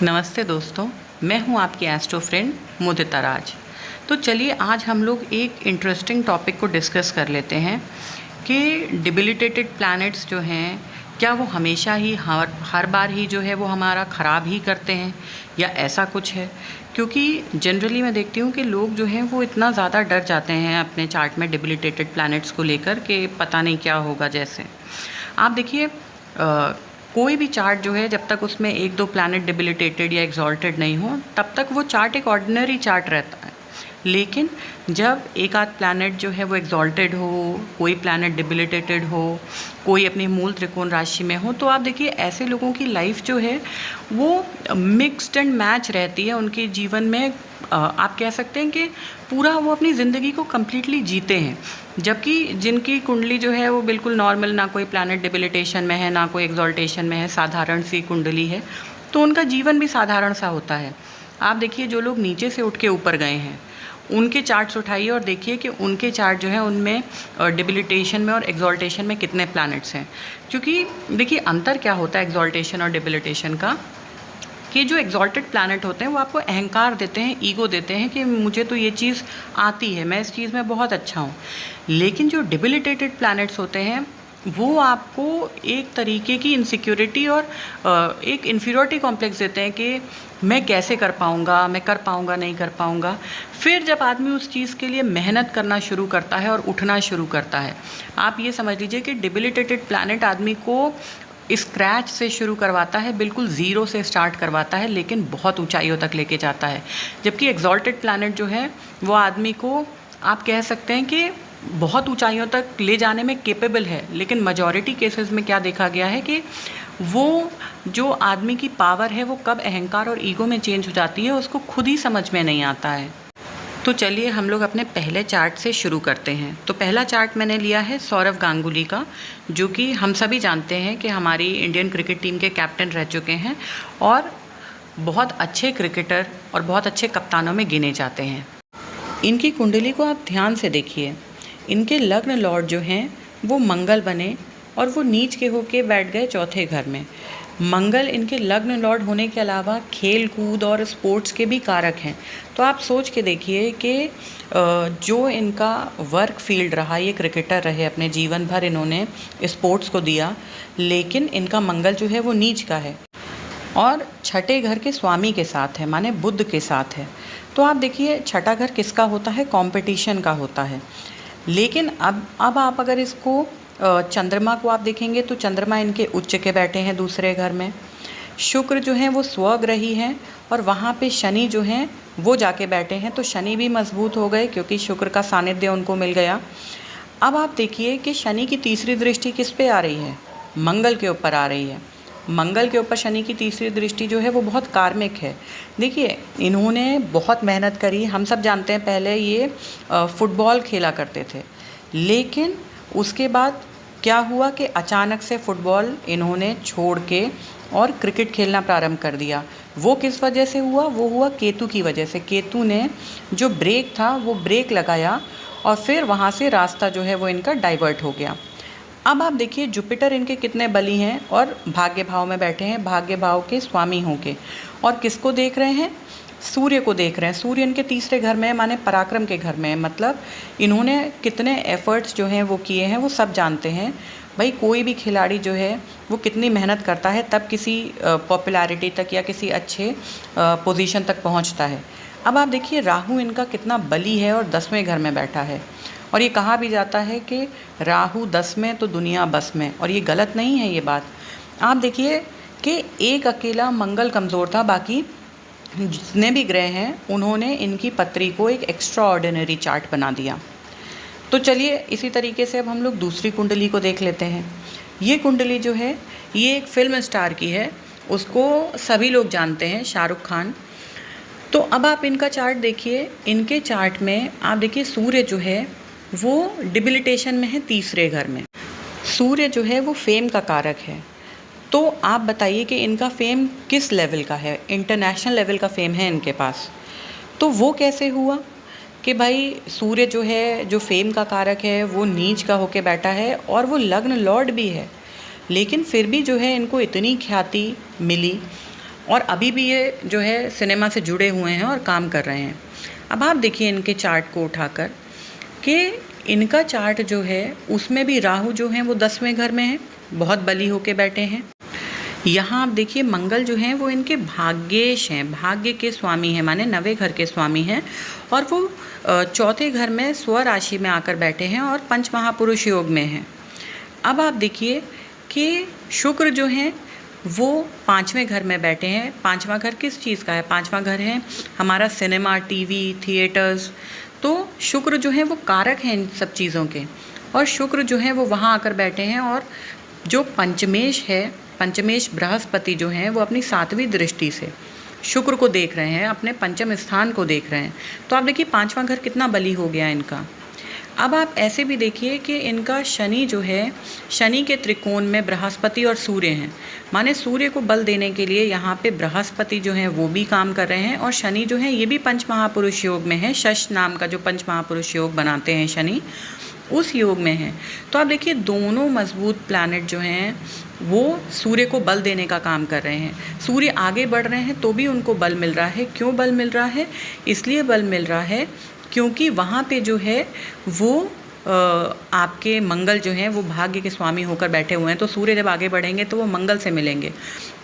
नमस्ते दोस्तों, मैं हूं आपकी एस्ट्रो फ्रेंड मुदिता राज। तो चलिए आज हम लोग एक इंटरेस्टिंग टॉपिक को डिस्कस कर लेते हैं कि डिबिलिटेटेड प्लैनेट्स जो हैं क्या वो हमेशा ही हर बार ही जो है वो हमारा ख़राब ही करते हैं या ऐसा कुछ है। क्योंकि जनरली मैं देखती हूँ कि लोग जो हैं वो इतना ज़्यादा डर जाते हैं अपने चार्ट में डिबिलिटेटेड प्लैनेट्स को लेकर कि पता नहीं क्या होगा। जैसे आप देखिए कोई भी चार्ट जो है जब तक उसमें एक दो प्लैनेट डिबिलिटेटेड या एग्जॉल्टेड नहीं हो तब तक वो चार्ट एक ऑर्डिनरी चार्ट रहता है। लेकिन जब एक आध प्लैनेट जो है वो एग्जॉल्टेड हो, कोई प्लैनेट डिबिलिटेटेड हो, कोई अपनी मूल त्रिकोण राशि में हो, तो आप देखिए ऐसे लोगों की लाइफ जो है वो मिक्स्ड एंड मैच रहती है उनके जीवन में। आप कह सकते हैं कि पूरा वो अपनी ज़िंदगी को कम्प्लीटली जीते हैं। जबकि जिनकी कुंडली जो है वो बिल्कुल नॉर्मल, ना कोई प्लैनेट डिबिलिटेशन में है ना कोई एग्जॉल्टेशन में है, साधारण सी कुंडली है, तो उनका जीवन भी साधारण सा होता है। आप देखिए जो लोग नीचे से उठ के ऊपर गए हैं उनके चार्ट्स उठाइए और देखिए कि उनके चार्ट जो है उनमें डिबिलिटेशन में और एग्जॉल्टेशन में कितने प्लैनेट्स हैं। क्योंकि देखिए अंतर क्या होता है एग्जॉल्टेशन और डिबिलिटेशन का, कि जो एग्जॉल्टेड प्लैनेट होते हैं वो आपको अहंकार देते हैं, ईगो देते हैं कि मुझे तो ये चीज़ आती है, मैं इस चीज़ में बहुत अच्छा हूँ। लेकिन जो डिबिलिटेटेड प्लैनेट्स होते हैं वो आपको एक तरीके की इनसिक्योरिटी और एक इन्फीरियरिटी कॉम्प्लेक्स देते हैं कि मैं कैसे कर पाऊँगा, मैं कर पाऊँगा नहीं कर पाऊँगा। फिर जब आदमी उस चीज़ के लिए मेहनत करना शुरू करता है और उठना शुरू करता है, आप ये समझ लीजिए कि डिबिलिटेटेड प्लैनेट आदमी को स्क्रैच से शुरू करवाता है, बिल्कुल ज़ीरो से स्टार्ट करवाता है, लेकिन बहुत ऊंचाइयों तक लेके जाता है। जबकि एग्जॉल्टेड प्लैनेट जो है वो आदमी को आप कह सकते हैं कि बहुत ऊंचाइयों तक ले जाने में केपेबल है। लेकिन मेजॉरिटी केसेस में क्या देखा गया है कि वो जो आदमी की पावर है वो कब अहंकार और ईगो में चेंज हो जाती है उसको खुद ही समझ में नहीं आता है। तो चलिए हम लोग अपने पहले चार्ट से शुरू करते हैं। तो पहला चार्ट मैंने लिया है सौरव गांगुली का, जो कि हम सभी जानते हैं कि हमारी इंडियन क्रिकेट टीम के कैप्टन रह चुके हैं और बहुत अच्छे क्रिकेटर और बहुत अच्छे कप्तानों में गिने जाते हैं। इनकी कुंडली को आप ध्यान से देखिए। इनके लग्न लॉर्ड जो हैं वो मंगल बने और वो नीच के होके बैठ गए चौथे घर में। मंगल इनके लग्न लॉर्ड होने के अलावा खेल कूद और स्पोर्ट्स के भी कारक हैं। तो आप सोच के देखिए कि जो इनका वर्क फील्ड रहा, ये क्रिकेटर रहे, अपने जीवन भर इन्होंने स्पोर्ट्स को दिया, लेकिन इनका मंगल जो है वो नीच का है और छठे घर के स्वामी के साथ है, माने बुध के साथ है। तो आप देखिए छठा घर किसका होता है, कंपटीशन का होता है। लेकिन अब आप अगर इसको चंद्रमा को आप देखेंगे तो चंद्रमा इनके उच्च के बैठे हैं दूसरे घर में। शुक्र जो हैं वो स्वग्रही हैं और वहाँ पे शनि जो हैं वो जाके बैठे हैं, तो शनि भी मजबूत हो गए क्योंकि शुक्र का सानिध्य उनको मिल गया। अब आप देखिए कि शनि की तीसरी दृष्टि किस पे आ रही है, मंगल के ऊपर आ रही है। मंगल के ऊपर शनि की तीसरी दृष्टि जो है वो बहुत कार्मिक है। देखिए इन्होंने बहुत मेहनत करी, हम सब जानते हैं पहले ये फुटबॉल खेला करते थे, लेकिन उसके बाद क्या हुआ कि अचानक से फुटबॉल इन्होंने छोड़ के और क्रिकेट खेलना प्रारंभ कर दिया। वो किस वजह से हुआ, वो हुआ केतु की वजह से। केतु ने जो ब्रेक था वो ब्रेक लगाया और फिर वहाँ से रास्ता जो है वो इनका डाइवर्ट हो गया। अब आप देखिए जुपिटर इनके कितने बली हैं और भाग्य भाव में बैठे हैं, भाग्य भाव के स्वामी होंगे। और किसको देख रहे हैं, सूर्य को देख रहे हैं। सूर्य इनके तीसरे घर में है, माने पराक्रम के घर में है। मतलब इन्होंने कितने एफर्ट्स जो हैं वो किए हैं वो सब जानते हैं। भाई कोई भी खिलाड़ी जो है वो कितनी मेहनत करता है तब किसी पॉपुलैरिटी तक या किसी अच्छे पोजीशन तक पहुंचता है। अब आप देखिए राहु इनका कितना बली है और 10वें घर में बैठा है। और ये कहा भी जाता है कि राहु 10 में तो दुनिया बस में, और ये गलत नहीं है ये बात। आप देखिए कि एक अकेला मंगल कमज़ोर था, बाकी जितने भी ग्रह हैं उन्होंने इनकी पत्री को एक एक्स्ट्रा ऑर्डिनरी चार्ट बना दिया। तो चलिए इसी तरीके से अब हम लोग दूसरी कुंडली को देख लेते हैं। ये कुंडली जो है ये एक फिल्म स्टार की है, उसको सभी लोग जानते हैं, शाहरुख खान। तो अब आप इनका चार्ट देखिए। इनके चार्ट में आप देखिए सूर्य जो है वो डिबिलिटेशन में है तीसरे घर में। सूर्य जो है वो फेम का कारक है। तो आप बताइए कि इनका फेम किस लेवल का है, इंटरनेशनल लेवल का फेम है इनके पास। तो वो कैसे हुआ कि भाई सूर्य जो है जो फेम का कारक है वो नीच का होके बैठा है और वो लग्न लॉर्ड भी है, लेकिन फिर भी जो है इनको इतनी ख्याति मिली और अभी भी ये जो है सिनेमा से जुड़े हुए हैं और काम कर रहे हैं। अब आप देखिए इनके चार्ट को उठाकर कि इनका चार्ट जो है उसमें भी राहु जो है वो 10वें घर में है, बहुत बली होके बैठे हैं। यहाँ आप देखिए मंगल जो हैं वो इनके भाग्येश हैं, भाग्य के स्वामी हैं, माने 9वें घर के स्वामी हैं, और वो चौथे घर में स्व राशि में आकर बैठे हैं और पंच महापुरुष योग में हैं। अब आप देखिए कि शुक्र जो हैं वो 5वें घर में बैठे हैं। 5वां घर किस चीज़ का है? 5वां घर है हमारा सिनेमा, टीवी, थिएटर्स। तो शुक्र जो है वो कारक हैं इन सब चीज़ों के, और शुक्र जो है वो वहाँ आकर बैठे हैं। और जो पंचमेश है, पंचमेश बृहस्पति जो हैं वो अपनी 7वीं दृष्टि से शुक्र को देख रहे हैं, अपने पंचम स्थान को देख रहे हैं। तो आप देखिए 5वां घर कितना बली हो गया इनका। अब आप ऐसे भी देखिए कि इनका शनि जो है, शनि के त्रिकोण में बृहस्पति और सूर्य हैं, माने सूर्य को बल देने के लिए यहाँ पे बृहस्पति जो हैं वो भी काम कर रहे हैं, और शनि जो है ये भी पंच महापुरुष योग में है। शश नाम का जो पंच महापुरुष योग बनाते हैं शनि, उस योग में है। तो आप देखिए दोनों मजबूत प्लैनेट जो हैं वो सूर्य को बल देने का काम कर रहे हैं। सूर्य आगे बढ़ रहे हैं तो भी उनको बल मिल रहा है। क्यों बल मिल रहा है? इसलिए बल मिल रहा है क्योंकि वहाँ पे जो है वो आपके मंगल जो हैं वो भाग्य के स्वामी होकर बैठे हुए हैं। तो सूर्य जब आगे बढ़ेंगे तो वो मंगल से मिलेंगे।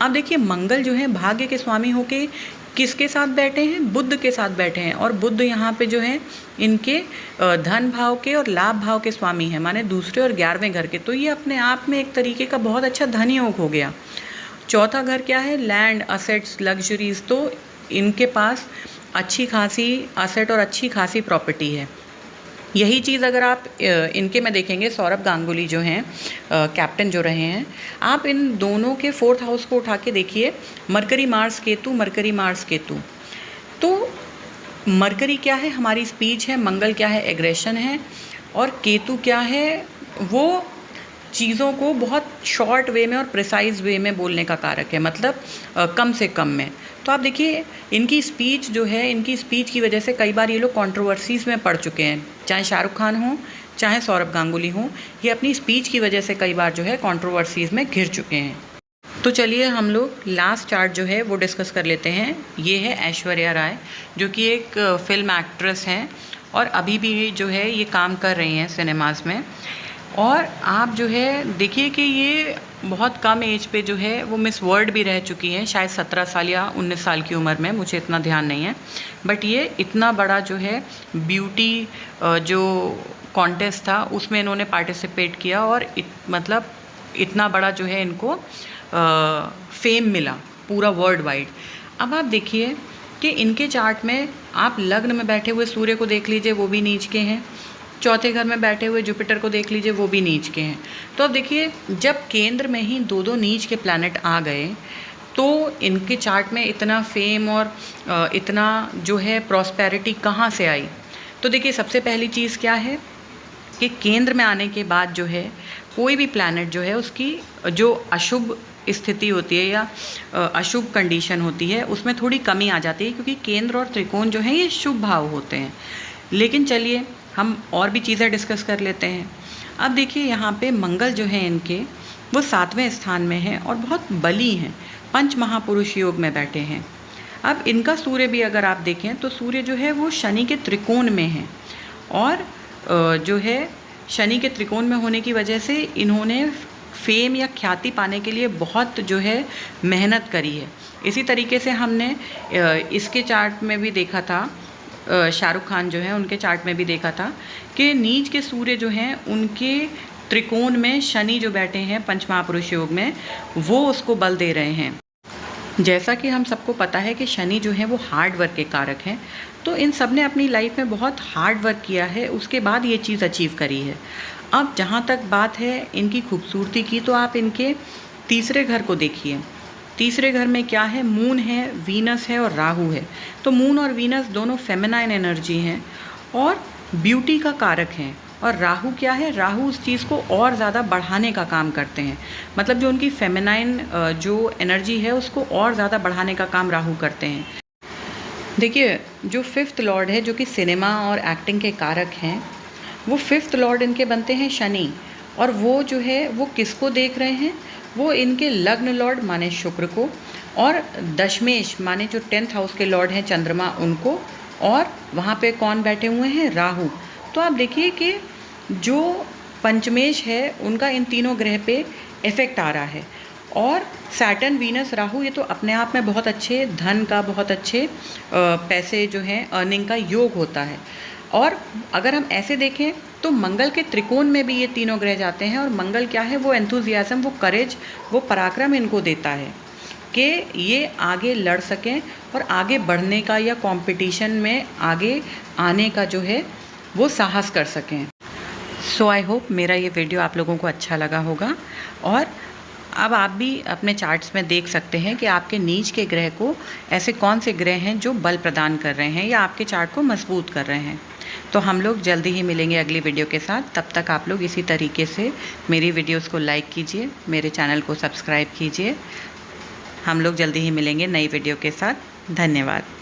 अब देखिए मंगल जो है भाग्य के स्वामी होके किसके साथ बैठे हैं? बुध के साथ बैठे हैं, और बुध यहाँ पे जो है इनके धन भाव के और लाभ भाव के स्वामी हैं, माने दूसरे और 11वें घर के। तो ये अपने आप में एक तरीके का बहुत अच्छा धन योग हो गया। चौथा घर क्या है? Land, assets, luxuries. तो इनके पास अच्छी खासी असेट और अच्छी खासी प्रॉपर्टी है। यही चीज़ अगर आप इनके में देखेंगे, सौरभ गांगुली जो हैं कैप्टन जो रहे हैं, आप इन दोनों के 4th हाउस को उठा के देखिए, mercury Mars Ketu, mercury Mars Ketu. तो मरकरी क्या है? हमारी स्पीच है, मंगल क्या है? एग्रेशन है, और केतु क्या है? वो चीज़ों को बहुत शॉर्ट वे में और प्रिसाइज वे में बोलने का कारक है, मतलब कम से कम में। तो आप देखिए इनकी स्पीच जो है, इनकी स्पीच की वजह से कई बार ये लोग कंट्रोवर्सीज़ में पड़ चुके हैं, चाहे शाहरुख खान हो, चाहे सौरभ गांगुली हो, ये अपनी स्पीच की वजह से कई बार जो है कंट्रोवर्सीज़ में घिर चुके हैं। तो चलिए हम लोग लास्ट चार्ट जो है वो डिस्कस कर लेते हैं। ये है ऐश्वर्या राय, जो कि एक फिल्म एक्ट्रेस हैं और अभी भी जो है ये काम कर रही हैं सिनेमाज़ में। और आप जो है देखिए कि ये बहुत कम एज पे जो है वो मिस वर्ल्ड भी रह चुकी हैं, शायद 17 साल या 19 साल की उम्र में, मुझे इतना ध्यान नहीं है। बट ये इतना बड़ा जो है ब्यूटी जो कॉन्टेस्ट था उसमें इन्होंने पार्टिसिपेट किया, और मतलब इतना बड़ा जो है इनको फेम मिला पूरा वर्ल्ड वाइड। अब आप देखिए कि इनके चार्ट में आप लग्न में बैठे हुए सूर्य को देख लीजिए, वो भी नीच के हैं। चौथे घर में बैठे हुए जुपिटर को देख लीजिए, वो भी नीच के हैं। तो अब देखिए जब केंद्र में ही 2-2 नीच के प्लैनेट आ गए तो इनके चार्ट में इतना फेम और इतना जो है प्रॉस्पेरिटी कहाँ से आई? तो देखिए सबसे पहली चीज़ क्या है कि केंद्र में आने के बाद जो है कोई भी प्लैनेट जो है उसकी जो अशुभ स्थिति होती है या अशुभ कंडीशन होती है उसमें थोड़ी कमी आ जाती है, क्योंकि केंद्र और त्रिकोण जो है ये शुभ भाव होते हैं। लेकिन चलिए हम और भी चीज़ें डिस्कस कर लेते हैं। अब देखिए यहाँ पे मंगल जो है इनके वो 7वें स्थान में है और बहुत बली हैं, पंच महापुरुष योग में बैठे हैं। अब इनका सूर्य भी अगर आप देखें तो सूर्य जो है वो शनि के त्रिकोण में है, और जो है शनि के त्रिकोण में होने की वजह से इन्होंने फेम या ख्याति पाने के लिए बहुत जो है मेहनत करी है। इसी तरीके से हमने इसके चार्ट में भी देखा था, शाहरुख खान जो है उनके चार्ट में भी देखा था कि नीच के सूर्य जो हैं उनके त्रिकोण में शनि जो बैठे हैं पंच महापुरुष योग में, वो उसको बल दे रहे हैं। जैसा कि हम सबको पता है कि शनि जो है वो हार्ड वर्क के कारक हैं, तो इन सब ने अपनी लाइफ में बहुत हार्ड वर्क किया है, उसके बाद ये चीज़ अचीव करी है। अब जहाँ तक बात है इनकी खूबसूरती की, तो आप इनके तीसरे घर को देखिए। तीसरे घर में क्या है? मून है, वीनस है और राहु है। तो मून और वीनस दोनों फेमिनाइन एनर्जी हैं और ब्यूटी का कारक हैं, और राहु क्या है? राहु उस चीज़ को और ज़्यादा बढ़ाने का काम करते हैं, मतलब जो उनकी फेमिनाइन जो एनर्जी है उसको और ज़्यादा बढ़ाने का काम राहु करते हैं। देखिए जो 5th लॉर्ड है, जो कि सिनेमा और एक्टिंग के कारक हैं, वो 5th लॉर्ड इनके बनते हैं शनि, और वो जो है वो किसको देख रहे हैं? वो इनके लग्न लॉर्ड माने शुक्र को, और दशमेश माने जो 10th हाउस के लॉर्ड हैं चंद्रमा, उनको, और वहाँ पे कौन बैठे हुए हैं, राहु। तो आप देखिए कि जो पंचमेश है उनका इन तीनों ग्रह पे इफ़ेक्ट आ रहा है। और सैटर्न, वीनस, राहु ये तो अपने आप में बहुत अच्छे धन का, बहुत अच्छे पैसे जो हैं अर्निंग का योग होता है। और अगर हम ऐसे देखें तो मंगल के त्रिकोण में भी ये तीनों ग्रह जाते हैं, और मंगल क्या है, वो एंथुजियाज्म, वो करेज, वो पराक्रम इनको देता है कि ये आगे लड़ सकें और आगे बढ़ने का या कंपटीशन में आगे आने का जो है वो साहस कर सकें। सो आई होप मेरा ये वीडियो आप लोगों को अच्छा लगा होगा। और अब आप भी अपने चार्ट्स में देख सकते हैं कि आपके नीच के ग्रह को ऐसे कौन से ग्रह हैं जो बल प्रदान कर रहे हैं या आपके चार्ट को मजबूत कर रहे हैं। तो हम लोग जल्दी ही मिलेंगे अगली वीडियो के साथ। तब तक आप लोग इसी तरीके से मेरी वीडियोस को लाइक कीजिए, मेरे चैनल को सब्सक्राइब कीजिए। हम लोग जल्दी ही मिलेंगे नई वीडियो के साथ। धन्यवाद।